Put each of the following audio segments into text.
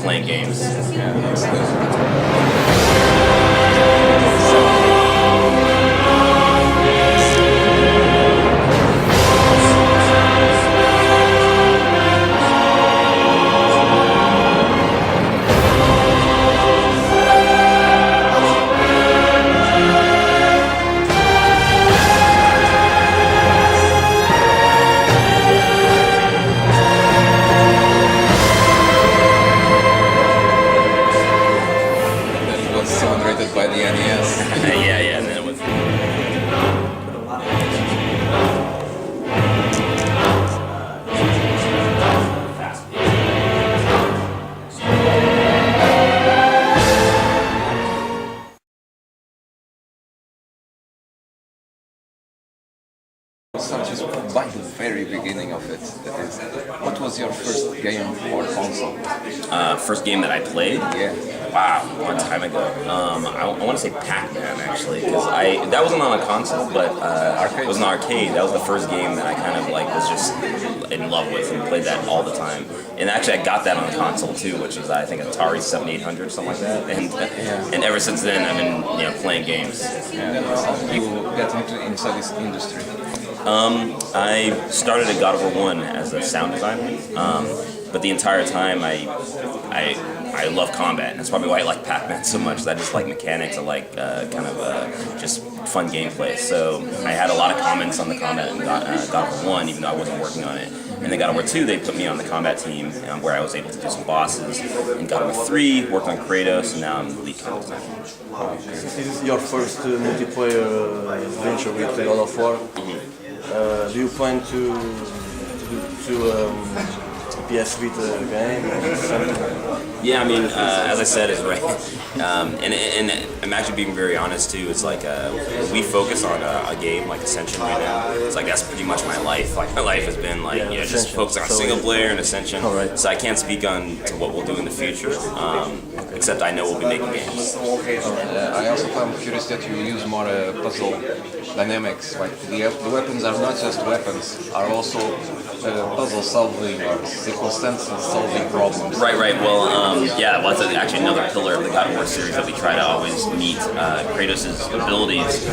playing games. By the NES. yeah, and then it was. So just by the very beginning of it, that is, what was your first game or console? First game that I played? Yeah. Wow, a long time ago. I want to say Pac-Man actually, because that wasn't on a console, but it was an arcade. That was the first game that I kind of like was just in love with and played that all the time. And actually, I got that on a console too, which was I think Atari 7800, something like that. And ever since then, I've been playing games. Yeah. How did you get inside this industry? I started at God of War 1 as a sound designer, but the entire time I love combat, and that's probably why I like Pac-Man so much. I just like mechanics, I like just fun gameplay. So I had a lot of comments on the combat in God of War 1, even though I wasn't working on it. And then God of War 2, they put me on the combat team where I was able to do some bosses. In God of War 3, worked on Kratos, and now I'm the lead combat designer. This is your first multiplayer adventure with God of War. Do you plan to PS Vita game or something? Yeah, I mean, as I said, it's right. And I'm actually being very honest too. It's like we focus on a game like Ascension right now. It's like that's pretty much my life. Like my life has been like just focusing on single player and Ascension. Right. So I can't speak on to what we'll do in the future, except I know we'll be making games. I also am curious that you use more puzzle dynamics. Like the weapons are not just weapons, are also puzzle solving or circumstance solving problems. Right. Well, that's actually another pillar of the God of War series that we try to always meet. Kratos' abilities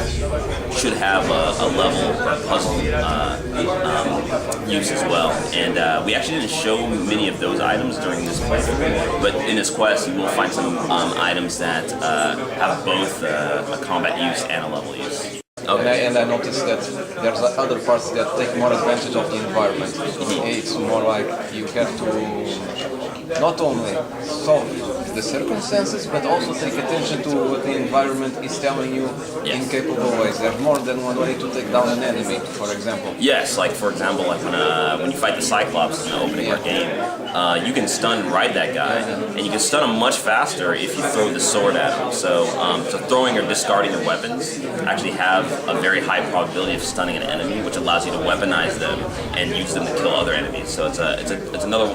should have a level or puzzle use as well. And we actually didn't show many of those items during this playthrough, but in this quest you will find some items that have both a combat use and a level use. Okay. And I noticed that there's other parts that take more advantage of the environment. It's more like you have to not only solve the circumstances, but also take attention to what the environment is telling you in capable ways. There's more than one way to take down an enemy, for example. Yes, like for example, like when you fight the Cyclops in the opening of the game, you can stun and ride that guy, and you can stun him much faster if you throw the sword at him. So throwing or discarding your weapons actually have a very high probability of stunning an enemy, which allows you to weaponize them and use them to kill other enemies. So it's another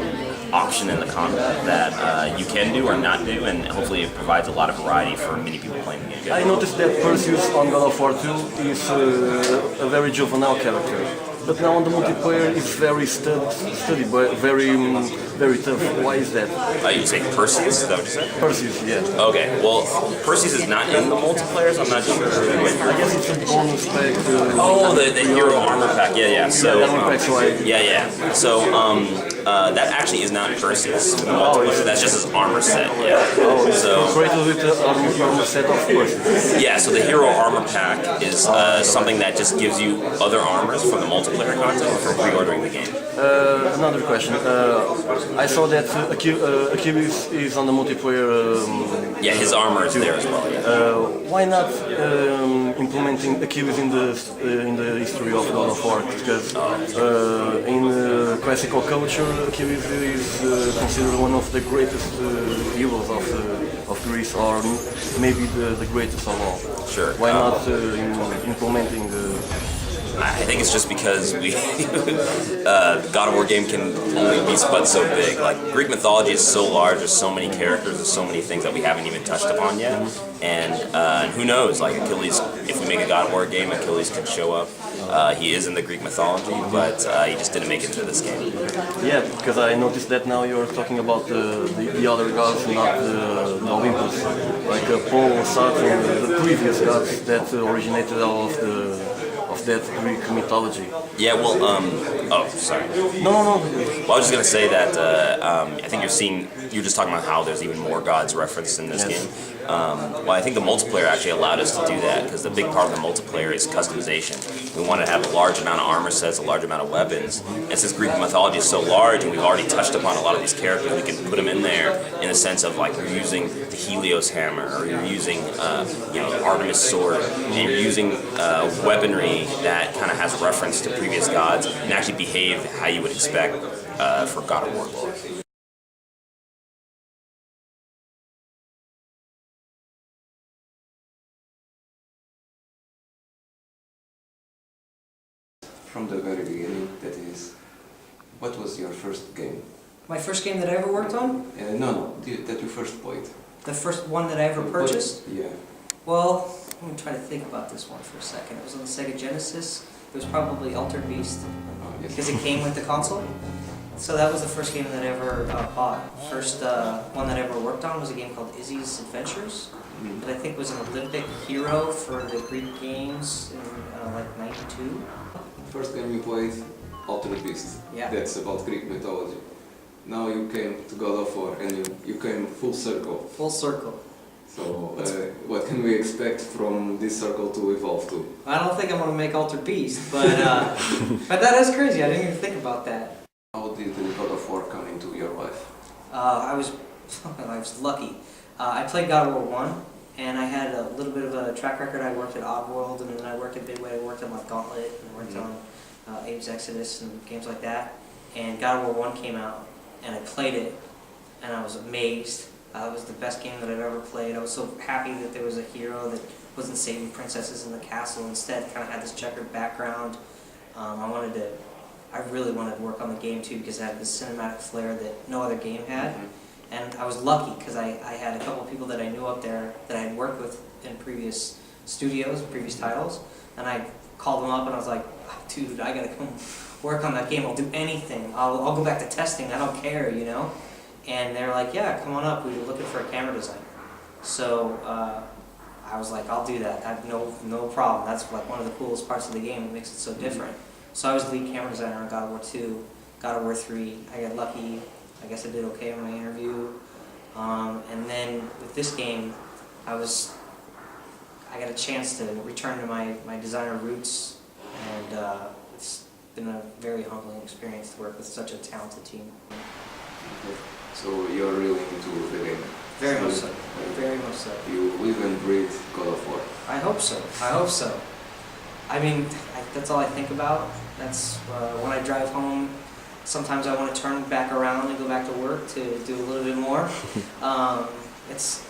option in the combat that you can do or not do, and hopefully it provides a lot of variety for many people playing the game. I noticed that Perseus on God of War 2 is a very juvenile character, but now on the multiplayer it's very sturdy, but very tough. Why is that? You say Perseus? Is that what you said? Perseus, yeah. Okay, well, Perseus is not in the multiplayers. I'm not sure. I guess it's a bonus pack. The hero armor pack. Yeah. So yeah. So that actually is not Perseus for the multiplayer. That's just his armor set. Yeah. So Kratos with the armor set of Perseus. Yeah. So the hero armor pack is something that just gives you other armors from the multiplayer content for pre-ordering the game. Another question. I saw that Achilles is on the multiplayer. Yeah, his armor is there as well. Yeah. Why not implementing Achilles in the history of God of War? Because in classical culture, Achilles is considered one of the greatest heroes of Greece, or maybe the greatest of all. Sure. Why not implementing? I think it's just because the God of War game can only be but so big. Like Greek mythology is so large, there's so many characters, there's so many things that we haven't even touched upon yet. And who knows? Like Achilles, if we make a God of War game, Achilles could show up. He is in the Greek mythology, but he just didn't make it to this game. Yeah, because I noticed that now you're talking about the other gods, not the Olympus, like Paul, Saturn, the previous gods that originated out of that Greek mythology. Yeah, well, oh, sorry. No. Well, I was just gonna say that I think you're just talking about how there's even more gods referenced in this game. Well, I think the multiplayer actually allowed us to do that because the big part of the multiplayer is customization. We wanted to have a large amount of armor sets, a large amount of weapons, and since Greek mythology is so large and we've already touched upon a lot of these characters, we can put them in there in the sense of like you're using the Helios hammer, or you're using Artemis sword, and you're using weaponry that kind of has reference to previous gods and actually behave how you would expect for God of War lore. From the very beginning, that is, what was your first game? My first game that I ever worked on? That you first played. The first one that I ever purchased? Yeah. Well, let me try to think about this one for a second. It was on the Sega Genesis. It was probably Altered Beast, Yes. because it came with the console. So that was the first game that I ever bought. First one that I ever worked on was a game called Izzy's Adventures, that I think was an Olympic hero for the Greek games in like '92. First game you played, Altered Beast. Yeah. That's about Greek mythology. Now you came to God of War and you came full circle. Full circle. So what can we expect from this circle to evolve to? I don't think I'm going to make Altered Beast, but that is crazy. I didn't even think about that. How did the God of War come into your life? I was lucky. I played God of War 1, and I had a little bit of a track record. I worked at Oddworld, and then I worked at Midway. I worked on like Gauntlet, and I worked on Abe's Exodus and games like that. And God of War 1 came out, and I played it, and I was amazed. It was the best game that I've ever played. I was so happy that there was a hero that wasn't saving princesses in the castle. Instead, kind of had this checkered background. I really wanted to work on the game too because it had this cinematic flair that no other game had. And I was lucky because I had a couple of people that I knew up there that I had worked with in previous studios, previous titles, and I called them up and I was like, dude, I gotta come work on that game. I'll do anything. I'll go back to testing. I don't care, you know. And they're like, yeah, come on up. We were looking for a camera designer. So I was like, I'll do that. I have no problem. That's like one of the coolest parts of the game. It makes it so different. So I was lead camera designer on God of War 2, God of War 3. I got lucky. I guess I did okay in my interview. And then with this game, I got a chance to return to my designer roots, and it's been a very humbling experience to work with such a talented team. Okay. So you're really into the game? Very much so. Very much so. You live and breathe God of War? I hope so. I hope so. I mean, that's all I think about. That's when I drive home. Sometimes I want to turn back around and go back to work to do a little bit more. It's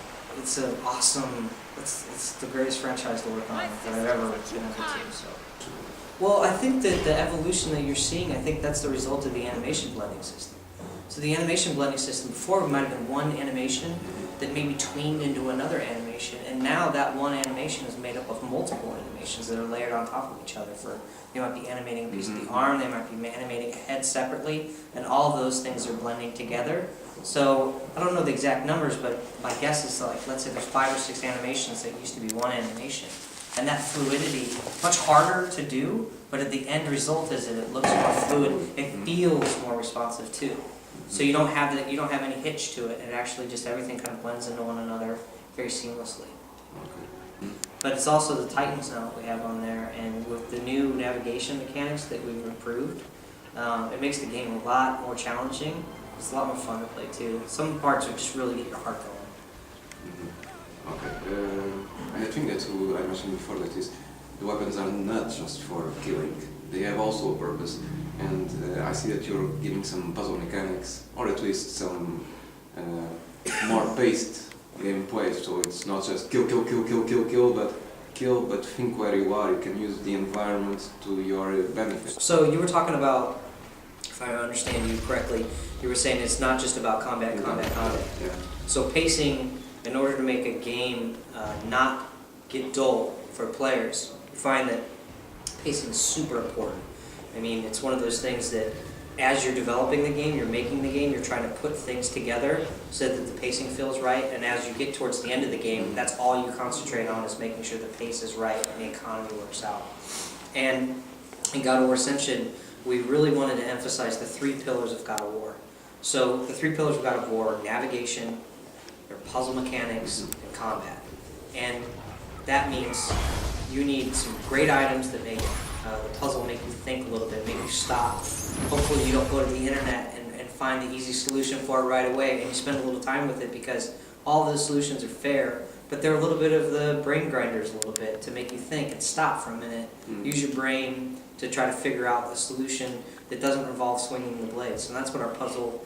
an awesome. It's the greatest franchise to work on that I've ever been able to. So. Well, I think that the evolution that you're seeing, I think that's the result of the animation blending system. So the animation blending system, before it might have been one animation that maybe tweened into another animation, and now that one animation is made up of multiple animations that are layered on top of each other. They might be animating a piece of the arm, they might be animating a head separately, and all of those things are blending together. So I don't know the exact numbers, but my guess is like, let's say there's 5 or 6 animations that used to be one animation. And that fluidity, much harder to do, but at the end result is that it looks more fluid, it feels more responsive too. So you don't have any hitch to it, and actually just everything kind of blends into one another very seamlessly. But it's also the Titans now that we have on there, and with the new navigation mechanics that we've improved, it makes the game a lot more challenging. It's a lot more fun to play too. Some parts would just really get your heart going. Okay. I think that I mentioned before that is the weapons are not just for killing; they have also a purpose. And I see that you're giving some puzzle mechanics, or at least some more paced gameplay. So it's not just kill, but think where you are. You can use the environment to your benefit. So you were talking about, if I understand you correctly, you were saying it's not just about combat. Yeah. So pacing, in order to make a game not get dull for players, you find that pacing is super important. I mean, it's one of those things that as you're developing the game, you're making the game, you're trying to put things together so that the pacing feels right, and as you get towards the end of the game, that's all you concentrate on, is making sure the pace is right and the economy works out. And in God of War Ascension, we really wanted to emphasize the 3 pillars of God of War. So the 3 pillars of God of War are navigation, their puzzle mechanics, and combat. And that means you need some great items that make the puzzle make you think a little bit, make you stop. Hopefully you don't go to the internet and find the easy solution for it right away, and you spend a little time with it, because all of the solutions are fair, but they're a little bit of the brain grinders a little bit to make you think and stop for a minute. Use your brain to try to figure out the solution that doesn't involve swinging the blades. And that's what our puzzles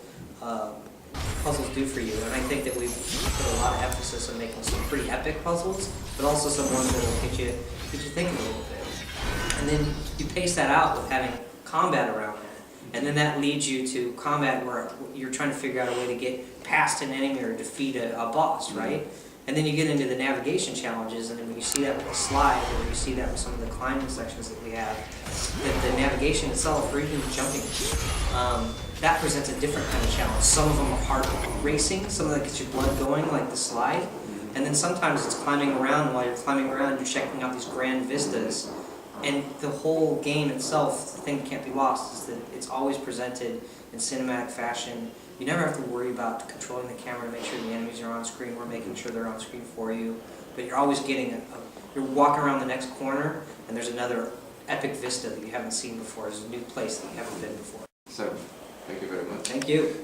do for you. And I think that we've put a lot of emphasis on making some pretty epic puzzles, but also some ones that will get you thinking a little bit. And then you pace that out with having combat around that. And then that leads you to combat where you're trying to figure out a way to get past an enemy or defeat a boss, right? And then you get into the navigation challenges, and then when you see that with the slide, or you see that with some of the climbing sections that we have, the navigation itself, or even jumping, that presents a different kind of challenge. Some of them are hard racing, some of that gets your blood going, like the slide, and then sometimes it's climbing around, and while you're climbing around, you're checking out these grand vistas. And the whole game itself, the thing that can't be lost, is that it's always presented in cinematic fashion. You never have to worry about controlling the camera to make sure the enemies are on screen. We're making sure they're on screen for you. But you're always getting you're walking around the next corner, and there's another epic vista that you haven't seen before. There's a new place that you haven't been before. So, thank you very much. Thank you.